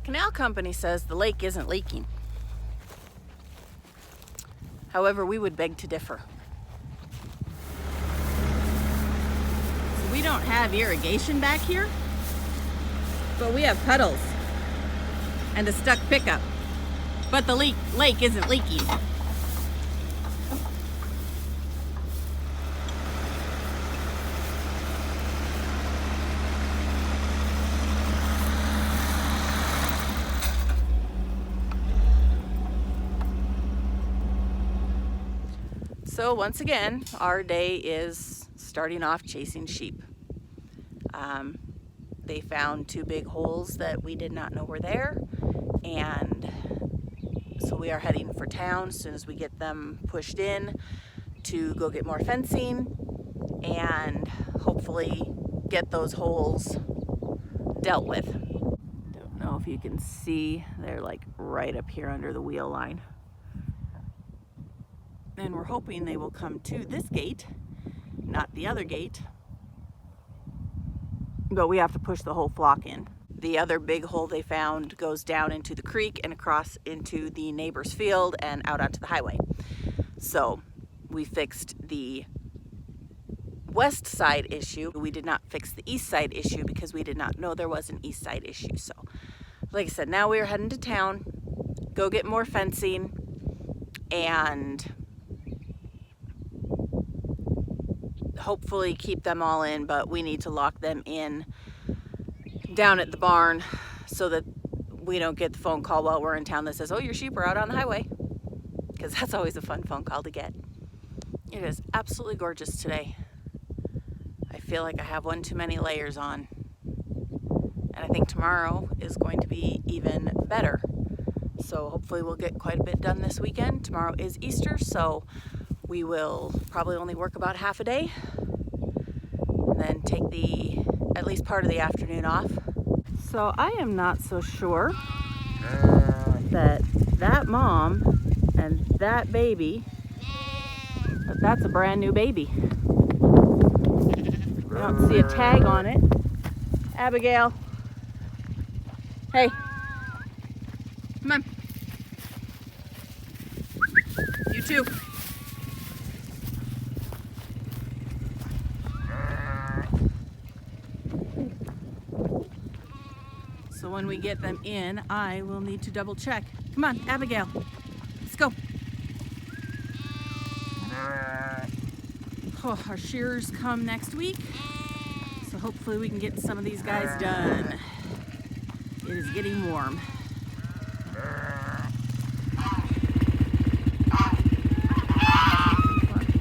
Canal company says the lake isn't leaking. However, we would beg to differ. So we don't have irrigation back here, but we have puddles and a stuck pickup. But the lake isn't leaking. So once again, our day is starting off chasing sheep. They found 2 big holes that we did not know were there, and so we are heading for town as soon as we get them pushed in to go get more fencing and hopefully get those holes dealt with. Don't know if you can see, they're like right up here under the wheel line. And we're hoping they will come to this gate, not the other gate. But we have to push the whole flock in. The other big hole they found goes down into the creek and across into the neighbor's field and out onto the highway. So we fixed the west side issue. We did not fix the east side issue because we did not know there was an east side issue. So like I said, now we are heading to town, go get more fencing, and hopefully keep them all in, but we need to lock them in down at the barn so that we don't get the phone call while we're in town that says, oh, your sheep are out on the highway, because that's always a fun phone call to get. It is absolutely gorgeous today. I feel like I have one too many layers on, and I think tomorrow is going to be even better. So hopefully we'll get quite a bit done this weekend. Tomorrow is Easter, so we will probably only work about half a day and then take at least part of the afternoon off. So I am not so sure that mom and that baby, that's a brand new baby. I don't see a tag on it. Abigail. Hey. Come on. You too. So when we get them in, I will need to double check. Come on, Abigail. Let's go. Oh, our shearers come next week, so hopefully we can get some of these guys done. It is getting warm.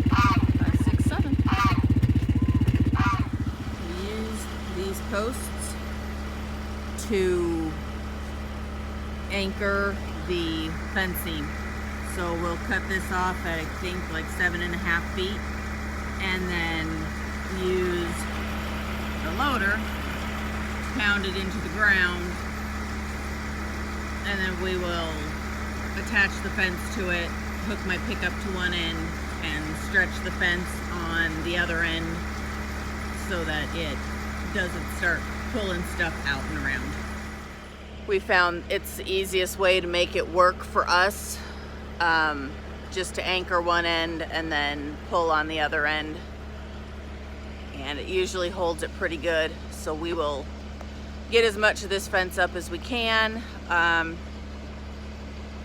5, 6, 7. We use these posts to anchor the fencing. So we'll cut this off at, I think, like 7.5 feet, and then use the loader to pound it into the ground, and then we will attach the fence to it, hook my pickup to one end, and stretch the fence on the other end so that it doesn't start pulling stuff out and around. We found it's the easiest way to make it work for us, just to anchor one end and then pull on the other end, and it usually holds it pretty good. So we will get as much of this fence up as we can.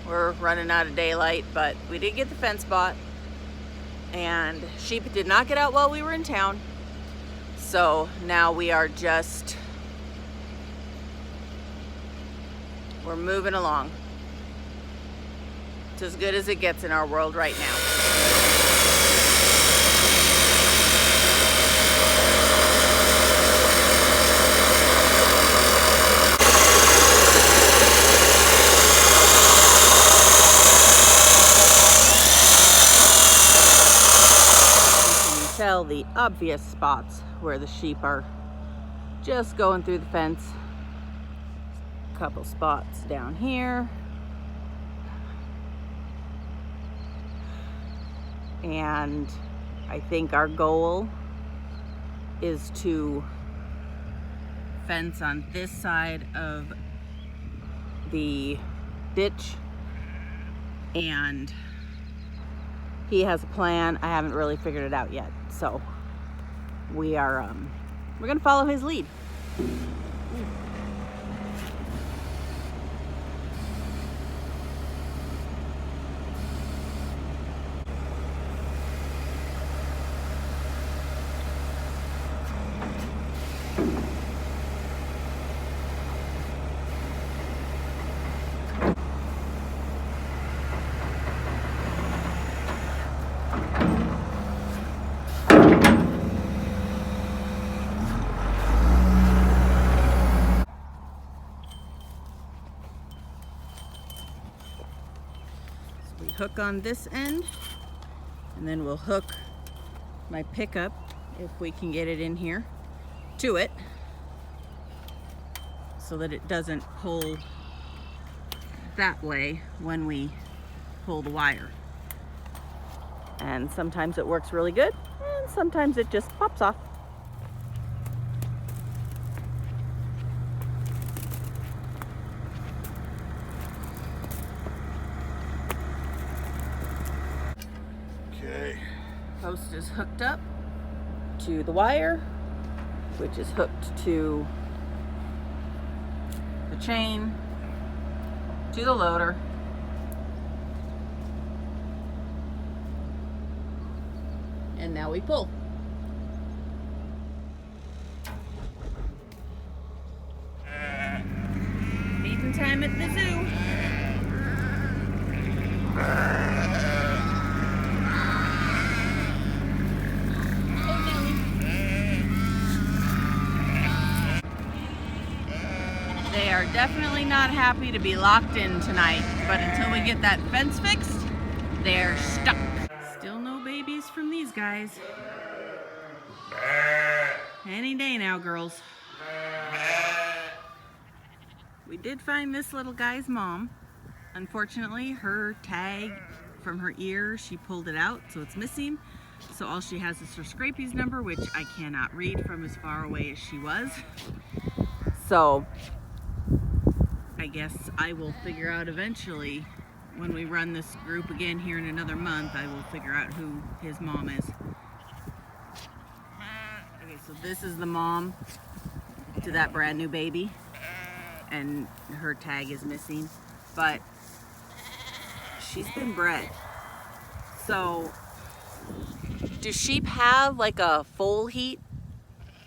We're running out of daylight, but we did get the fence bought, and sheep did not get out while we were in town. So now we're moving along. It's as good as it gets in our world right now. You can tell the obvious spots where the sheep are just going through the fence. A couple spots down here. And I think our goal is to fence on this side of the ditch, and he has a plan. I haven't really figured it out yet, so we're gonna follow his lead. We hook on this end, and then we'll hook my pickup, if we can get it in here, to it so that it doesn't pull that way when we pull the wire. And sometimes it works really good, and sometimes it just pops off. Post is hooked up to the wire, which is hooked to the chain, to the loader, and now we pull. Feeding time at the zoo. They are definitely not happy to be locked in tonight, but until we get that fence fixed, they're stuck. Still no babies from these guys. Any day now, girls. We did find this little guy's mom. Unfortunately, her tag from her ear, she pulled it out, so it's missing. So all she has is her Scrapey's number, which I cannot read from as far away as she was. So I guess I will figure out eventually, when we run this group again here in another month, I will figure out who his mom is. Okay, so this is the mom to that brand new baby, and her tag is missing, but she's been bred. So do sheep have like a foal heat?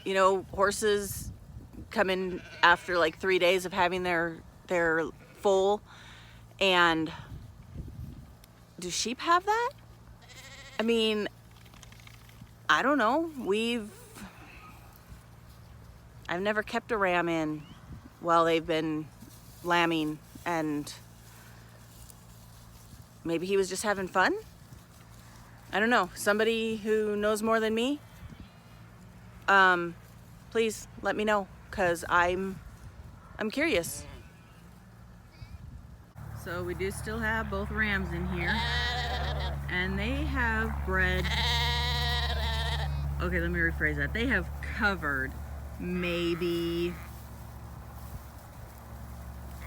You know, horses come in after like 3 days of having their foal, and do sheep have that? I mean, I don't know. I've never kept a ram in while they've been lambing, and maybe he was just having fun. I don't know. Somebody who knows more than me, please let me know, because I'm curious. So we do still have both rams in here, and they have bred, okay, let me rephrase that. They have covered maybe,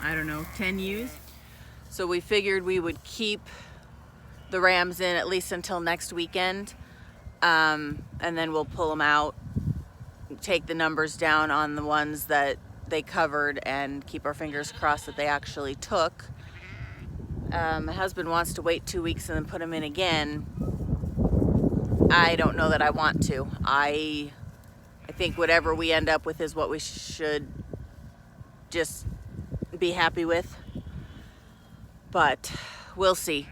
I don't know, 10 ewes. So we figured we would keep the rams in at least until next weekend, and then we'll pull them out, take the numbers down on the ones that they covered, and keep our fingers crossed that they actually took. My husband wants to wait 2 weeks and then put them in again. I don't know that I want to. I think whatever we end up with is what we should just be happy with, but we'll see.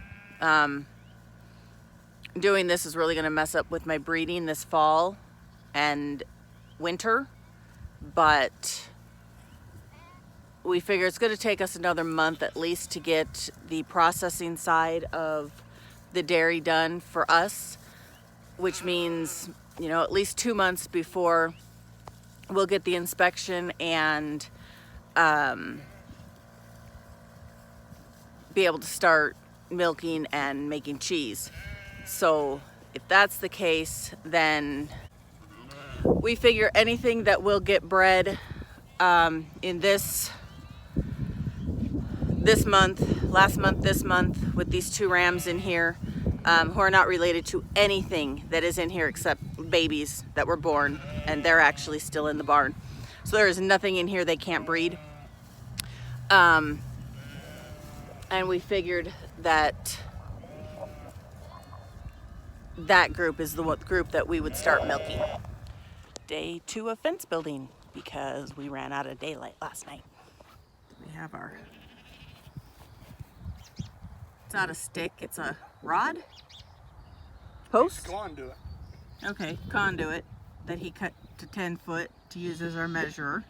Doing this is really going to mess up with my breeding this fall and winter, but we figure it's going to take us another month at least to get the processing side of the dairy done for us, which means, you know, at least 2 months before we'll get the inspection and be able to start milking and making cheese. So if that's the case, then we figure anything that will get bred in this this month, last month, this month, with these 2 rams in here, who are not related to anything that is in here except babies that were born, and they're actually still in the barn. So there is nothing in here they can't breed. And we figured that that group is the group that we would start milking. Day 2 of fence building, because we ran out of daylight last night. We have our, it's not a stick, it's a rod? Post? Conduit. Okay, conduit that he cut to 10 foot to use as our measurer.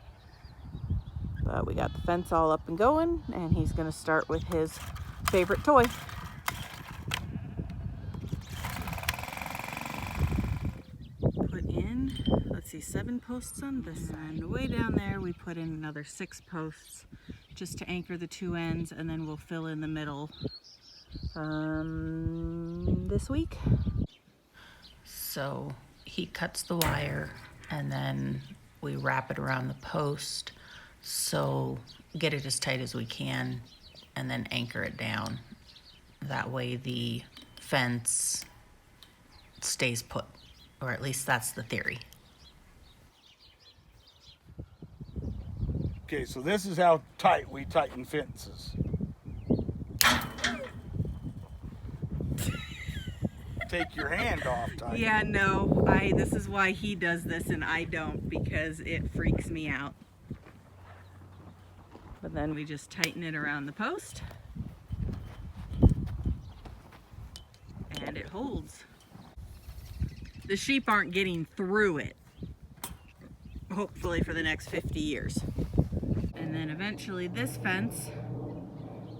But we got the fence all up and going, and he's gonna start with his favorite toy. Put in, let's see, 7 posts on this side. And way down there we put in another 6 posts just to anchor the 2 ends, and then we'll fill in the middle this week. So he cuts the wire, and then we wrap it around the post, so get it as tight as we can, and then anchor it down. That way the fence stays put, or at least that's the theory. Okay, so this is how tight we tighten fences. Take your hand off tight. Yeah, no, this is why he does this and I don't, because it freaks me out. But then we just tighten it around the post, and it holds. The sheep aren't getting through it, hopefully for the next 50 years. And then eventually this fence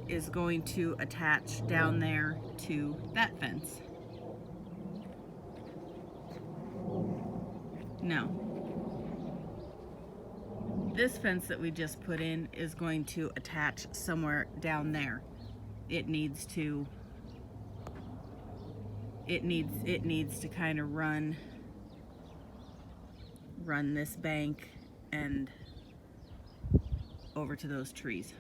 is going to attach down there to that fence. No. This fence that we just put in is going to attach somewhere down there. It needs to kind of run this bank and over to those trees.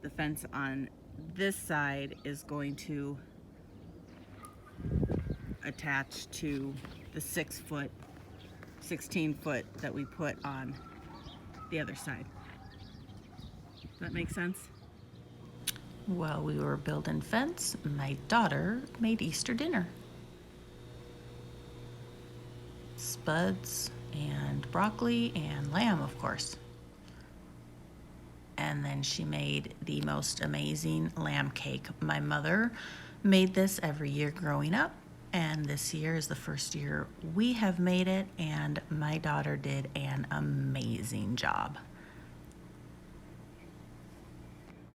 The fence on this side is going to attach to the 16 foot that we put on the other side. Does that make sense? While we were building fence, my daughter made Easter dinner. Spuds and broccoli and lamb, of course. And then she made the most amazing lamb cake. My mother made this every year growing up, and this year is the first year we have made it, and my daughter did an amazing job.